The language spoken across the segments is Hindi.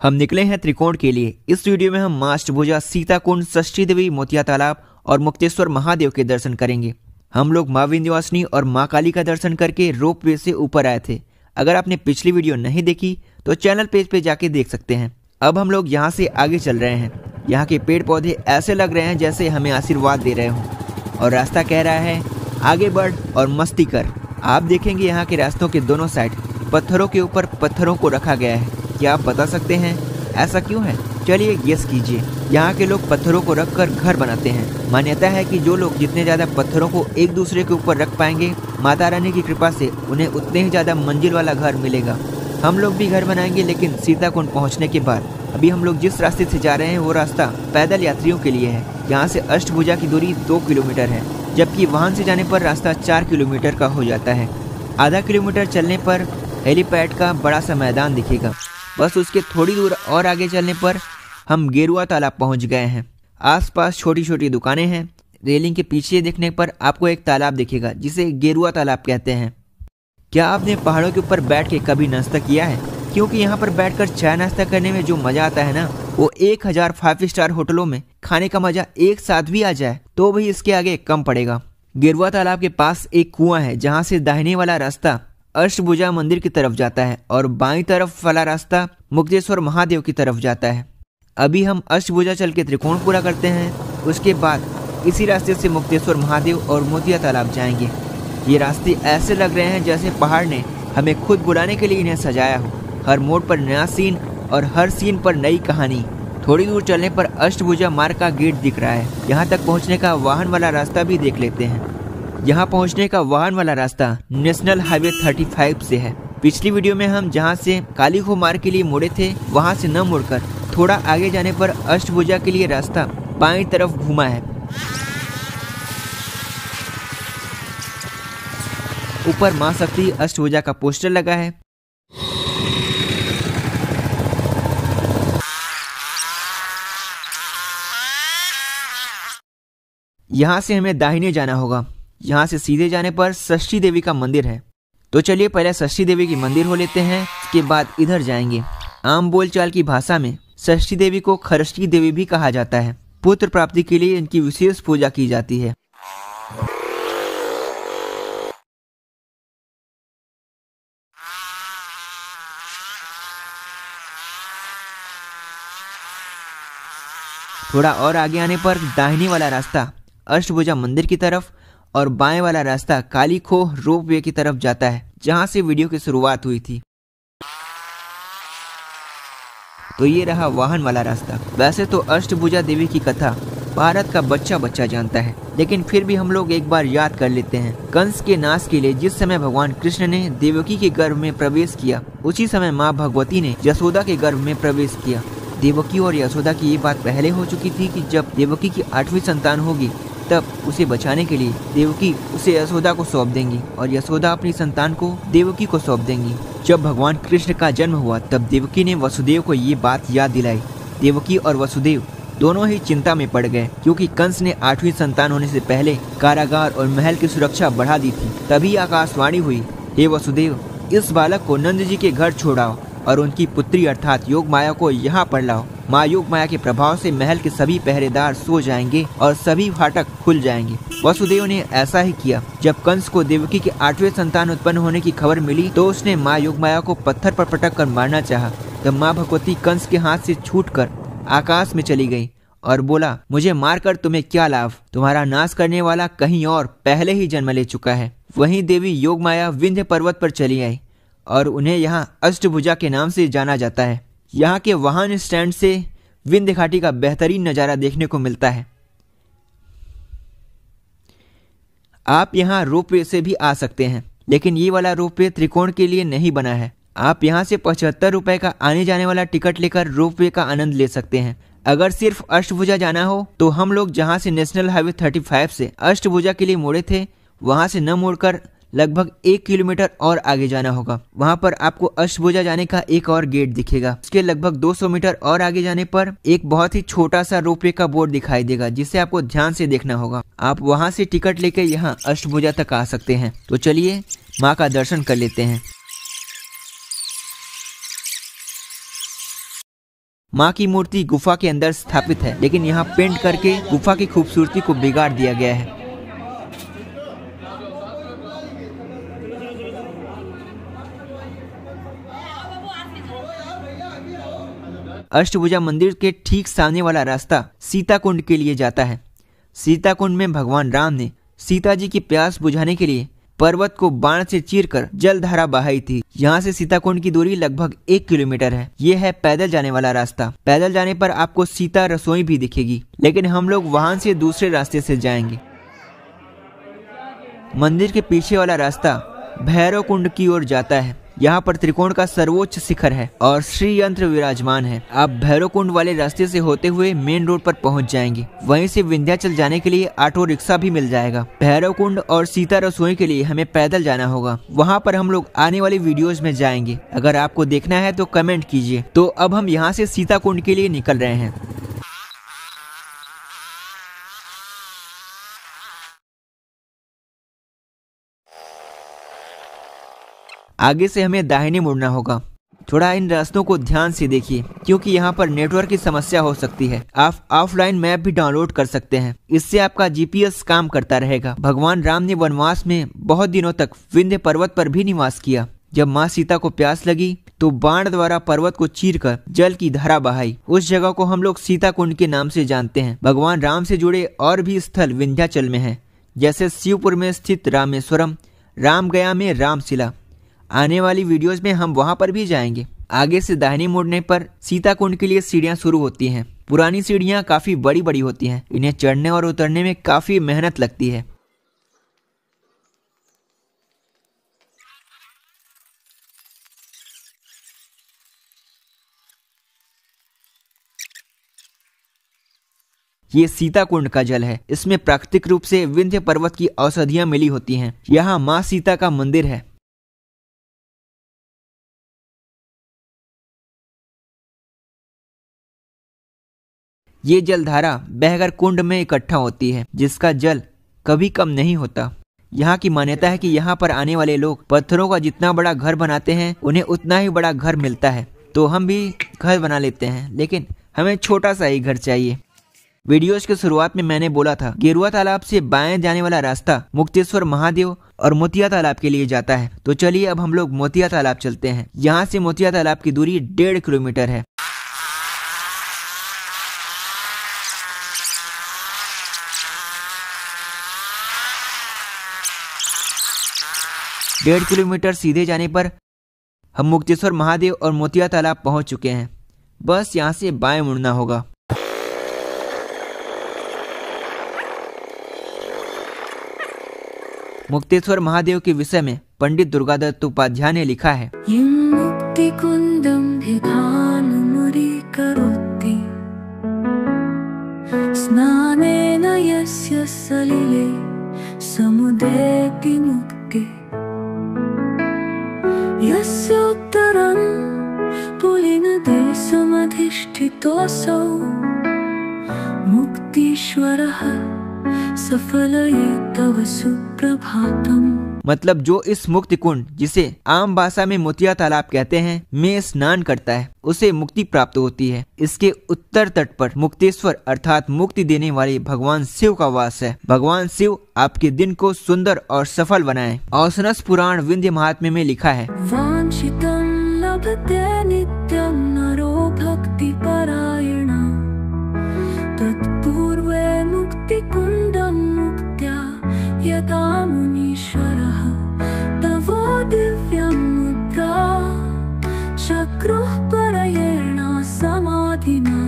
हम निकले हैं त्रिकोण के लिए। इस वीडियो में हम मां अष्टभुजा, सीता कुंड, षष्ठी देवी, मोतिया तालाब और मुक्तेश्वर महादेव के दर्शन करेंगे। हम लोग मां विंध्यवासिनी और मां काली का दर्शन करके रोप वे से ऊपर आए थे। अगर आपने पिछली वीडियो नहीं देखी तो चैनल पेज पे जाके देख सकते हैं। अब हम लोग यहाँ से आगे चल रहे हैं। यहाँ के पेड़ पौधे ऐसे लग रहे हैं जैसे हमें आशीर्वाद दे रहे हों और रास्ता कह रहा है आगे बढ़ और मस्ती कर। आप देखेंगे यहाँ के रास्तों के दोनों साइड पत्थरों के ऊपर पत्थरों को रखा गया है। क्या आप बता सकते हैं ऐसा क्यों है? चलिए गेस कीजिए। यहाँ के लोग पत्थरों को रखकर घर बनाते हैं। मान्यता है कि जो लोग जितने ज्यादा पत्थरों को एक दूसरे के ऊपर रख पाएंगे, माता रानी की कृपा से उन्हें उतने ही ज्यादा मंजिल वाला घर मिलेगा। हम लोग भी घर बनाएंगे, लेकिन सीता कुंड पहुँचने के बाद। अभी हम लोग जिस रास्ते से जा रहे हैं वो रास्ता पैदल यात्रियों के लिए है। यहाँ से अष्टभुजा की दूरी 2 किलोमीटर है, जबकि वाहन से जाने पर रास्ता 4 किलोमीटर का हो जाता है। आधा किलोमीटर चलने पर हेलीपैड का बड़ा सा मैदान दिखेगा। बस उसके थोड़ी दूर और आगे चलने पर हम गेरुआ तालाब पहुंच गए हैं। आसपास छोटी छोटी दुकानें हैं। रेलिंग के पीछे देखने पर आपको एक तालाब दिखेगा जिसे गेरुआ तालाब कहते हैं। क्या आपने पहाड़ों के ऊपर बैठ के कभी नाश्ता किया है? क्योंकि यहाँ पर बैठकर चाय नाश्ता करने में जो मजा आता है ना, वो 1000 5 स्टार होटलों में खाने का मजा एक साथ भी आ जाए तो भी इसके आगे कम पड़ेगा। गेरुआ तालाब के पास एक कुआं है जहाँ से दाहिने वाला रास्ता अष्टभुजा मंदिर की तरफ जाता है और बाईं तरफ वाला रास्ता मुक्तेश्वर महादेव की तरफ जाता है। अभी हम अष्टभुजा चल के त्रिकोण पूरा करते हैं। उसके बाद इसी रास्ते से मुक्तेश्वर महादेव और मोतिया तालाब जाएंगे। ये रास्ते ऐसे लग रहे हैं जैसे पहाड़ ने हमें खुद बुलाने के लिए इन्हें सजाया हो। हर मोड़ पर नया सीन और हर सीन पर नई कहानी। थोड़ी दूर चलने पर अष्टभुजा मार्ग का गेट दिख रहा है। यहाँ तक पहुँचने का वाहन वाला रास्ता भी देख लेते हैं। यहाँ पहुँचने का वाहन वाला रास्ता नेशनल हाईवे 35 से है। पिछली वीडियो में हम जहाँ से काली खो मार्ग के लिए मुड़े थे, वहाँ से न मुड़कर थोड़ा आगे जाने पर अष्टभुजा के लिए रास्ता बाईं तरफ घुमा है। ऊपर मां शक्ति अष्टभुजा का पोस्टर लगा है। यहाँ से हमें दाहिने जाना होगा। यहाँ से सीधे जाने पर षष्ठी देवी का मंदिर है। तो चलिए पहले षष्ठी देवी की मंदिर हो लेते हैं, उसके बाद इधर जाएंगे। आम बोलचाल की भाषा में षष्ठी देवी को खरष्टी देवी भी कहा जाता है। पुत्र प्राप्ति के लिए इनकी विशेष पूजा की जाती है। थोड़ा और आगे आने पर दाहिने वाला रास्ता अष्टभुजा मंदिर की तरफ और बाएं वाला रास्ता काली खोह रोप वे की तरफ जाता है, जहां से वीडियो की शुरुआत हुई थी। तो ये रहा वाहन वाला रास्ता। वैसे तो अष्टभुजा देवी की कथा भारत का बच्चा बच्चा जानता है, लेकिन फिर भी हम लोग एक बार याद कर लेते हैं। कंस के नाश के लिए जिस समय भगवान कृष्ण ने देवकी के गर्भ में प्रवेश किया, उसी समय माँ भगवती ने यशोदा के गर्भ में प्रवेश किया। देवकी और यशोदा की ये बात पहले हो चुकी थी कि जब देवकी की 8वीं संतान होगी तब उसे बचाने के लिए देवकी उसे यशोदा को सौंप देंगी और यशोदा अपनी संतान को देवकी को सौंप देंगी। जब भगवान कृष्ण का जन्म हुआ तब देवकी ने वसुदेव को ये बात याद दिलाई। देवकी और वसुदेव दोनों ही चिंता में पड़ गए, क्योंकि कंस ने 8वीं संतान होने से पहले कारागार और महल की सुरक्षा बढ़ा दी थी। तभी आकाशवाणी हुई, हे वसुदेव, इस बालक को नंद जी के घर छोड़ाओ और उनकी पुत्री अर्थात योग माया को यहाँ पर लाओ। माँ योग माया के प्रभाव से महल के सभी पहरेदार सो जाएंगे और सभी फाटक खुल जाएंगे। वसुदेव ने ऐसा ही किया। जब कंस को देवकी के 8वें संतान उत्पन्न होने की खबर मिली तो उसने माँ योग माया को पत्थर पर पटक कर मारना चाहा। तब माँ भगवती कंस के हाथ से छूटकर आकाश में चली गई और बोला, मुझे मारकर तुम्हें क्या लाभ? तुम्हारा नाश करने वाला कहीं और पहले ही जन्म ले चुका है। वहीं देवी योग माया विंध्य पर्वत पर चली आई और उन्हें यहाँ अष्टभुजा के नाम से जाना जाता है। यहाँ के वाहन स्टैंड से विंध्य घाटी का बेहतरीन नज़ारा देखने को मिलता है। आप यहाँ रोपवे से भी आ सकते हैं, लेकिन ये वाला रोपवे त्रिकोण के लिए नहीं बना है। आप यहाँ से 75 रुपए का आने जाने वाला टिकट लेकर रोपवे का आनंद ले सकते हैं। अगर सिर्फ अष्टभुजा जाना हो तो हम लोग जहाँ से नेशनल हाईवे 35 से अष्टभुजा के लिए मुड़े थे, वहाँ से न मुड़कर लगभग 1 किलोमीटर और आगे जाना होगा। वहां पर आपको अष्टभुजा जाने का एक और गेट दिखेगा। उसके लगभग 200 मीटर और आगे जाने पर एक बहुत ही छोटा सा रोपवे का बोर्ड दिखाई देगा, जिसे आपको ध्यान से देखना होगा। आप वहां से टिकट लेकर यहाँ अष्टभुजा तक आ सकते हैं। तो चलिए माँ का दर्शन कर लेते हैं। माँ की मूर्ति गुफा के अंदर स्थापित है, लेकिन यहाँ पेंट करके गुफा की खूबसूरती को बिगाड़ दिया गया है। अष्टभुजा मंदिर के ठीक सामने वाला रास्ता सीता कुंड के लिए जाता है। सीता कुंड में भगवान राम ने सीता जी की प्यास बुझाने के लिए पर्वत को बाण से चीरकर जलधारा बहाई थी। यहाँ से सीता कुंड की दूरी लगभग 1 किलोमीटर है। ये है पैदल जाने वाला रास्ता। पैदल जाने पर आपको सीता रसोई भी दिखेगी, लेकिन हम लोग वाहन से दूसरे रास्ते से जाएंगे। मंदिर के पीछे वाला रास्ता भैरव कुंड की ओर जाता है। यहाँ पर त्रिकोण का सर्वोच्च शिखर है और श्री यंत्र विराजमान है। आप भैरव कुंड वाले रास्ते से होते हुए मेन रोड पर पहुँच जाएंगे। वहीं से विंध्याचल जाने के लिए ऑटो रिक्शा भी मिल जाएगा। भैरव कुंड और सीता रसोई के लिए हमें पैदल जाना होगा। वहाँ पर हम लोग आने वाली वीडियोज में जाएंगे। अगर आपको देखना है तो कमेंट कीजिए। तो अब हम यहाँ से सीता कुंड के लिए निकल रहे हैं। आगे से हमें दाहिने मुड़ना होगा। थोड़ा इन रास्तों को ध्यान से देखिए, क्योंकि यहाँ पर नेटवर्क की समस्या हो सकती है। आप ऑफलाइन मैप भी डाउनलोड कर सकते हैं। इससे आपका जीपीएस काम करता रहेगा। भगवान राम ने वनवास में बहुत दिनों तक विंध्य पर्वत पर भी निवास किया। जब माँ सीता को प्यास लगी तो बाण द्वारा पर्वत को चीरकर जल की धारा बहाई। उस जगह को हम लोग सीता कुंड के नाम से जानते हैं। भगवान राम से जुड़े और भी स्थल विंध्याचल में है, जैसे शिवपुर में स्थित रामेश्वरम, रामगया में रामशिला। आने वाली वीडियोस में हम वहां पर भी जाएंगे। आगे से दाहिने मुड़ने पर सीता कुंड के लिए सीढ़ियां शुरू होती हैं। पुरानी सीढ़ियां काफी बड़ी बड़ी होती हैं। इन्हें चढ़ने और उतरने में काफी मेहनत लगती है। ये सीता कुंड का जल है। इसमें प्राकृतिक रूप से विंध्य पर्वत की औषधियां मिली होती हैं। यहाँ माँ सीता का मंदिर है। ये जलधारा बहकर कुंड में इकट्ठा होती है, जिसका जल कभी कम नहीं होता। यहाँ की मान्यता है कि यहाँ पर आने वाले लोग पत्थरों का जितना बड़ा घर बनाते हैं, उन्हें उतना ही बड़ा घर मिलता है। तो हम भी घर बना लेते हैं, लेकिन हमें छोटा सा ही घर चाहिए। वीडियोस के शुरुआत में मैंने बोला था, गेरुआ तालाब से बाएं जाने वाला रास्ता मुक्तेश्वर महादेव और मोतिया तालाब के लिए जाता है। तो चलिए अब हम लोग मोतिया तालाब चलते हैं। यहाँ से मोतिया तालाब की दूरी 1.5 किलोमीटर है। डेढ़ किलोमीटर सीधे जाने पर हम मुक्तेश्वर महादेव और मोतिया तालाब पहुंच चुके हैं। बस यहाँ से बाएं मुड़ना होगा। मुक्तेश्वर महादेव के विषय में पंडित दुर्गादत्त उपाध्याय ने लिखा है, मुक्तीश्वरः सफलये तव सुप्रभातम्। मतलब जो इस मुक्ति कुंड, जिसे आम भाषा में मोतिया तालाब कहते हैं, में स्नान करता है, उसे मुक्ति प्राप्त होती है। इसके उत्तर तट पर मुक्तेश्वर अर्थात मुक्ति देने वाले भगवान शिव का वास है। भगवान शिव आपके दिन को सुंदर और सफल बनाएं। औसनस पुराण विंध्य महात्म्य में लिखा है, वांछितं लभते नित्यं नरो भक्ति परायण तत्पूर्वे मुक्ति कुंडं मुक्त्या यदा मुनीश्वरः तवो दिव्यं मुद्रा चक्रुः परयेण समाधिना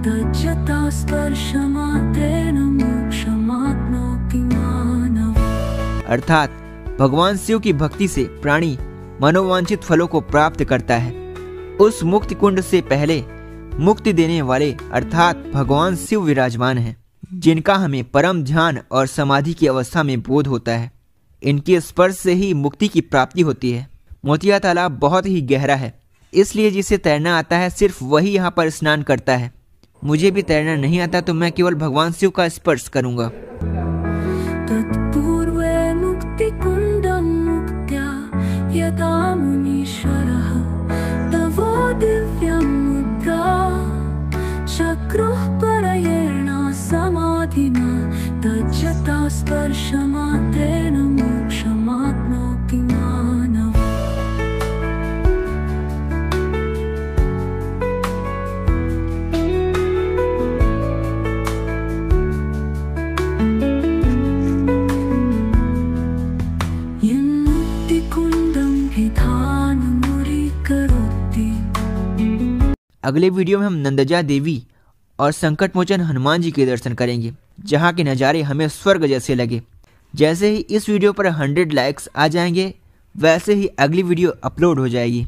तज्जता स्पर्शमात्रेण मोक्षमाप्नोति मानव। अर्थात भगवान शिव की भक्ति से प्राणी मनोवांछित फलों को प्राप्त करता है। उस मुक्ति कुंड से पहले मुक्ति देने वाले अर्थात भगवान शिव विराजमान हैं, जिनका हमें परम ध्यान और समाधि की अवस्था में बोध होता है। इनके स्पर्श से ही मुक्ति की प्राप्ति होती है। मोतिया तालाब बहुत ही गहरा है, इसलिए जिसे तैरना आता है सिर्फ वही यहाँ पर स्नान करता है। मुझे भी तैरना नहीं आता, तो मैं केवल भगवान शिव का स्पर्श करूंगा। स्पर्शमात्रेण मोक्षमाप्नोति मानवः। अगले वीडियो में हम नंदजा देवी और संकट मोचन हनुमान जी के दर्शन करेंगे, जहाँ के नज़ारे हमें स्वर्ग जैसे लगे। जैसे ही इस वीडियो पर 100 लाइक्स आ जाएंगे, वैसे ही अगली वीडियो अपलोड हो जाएगी।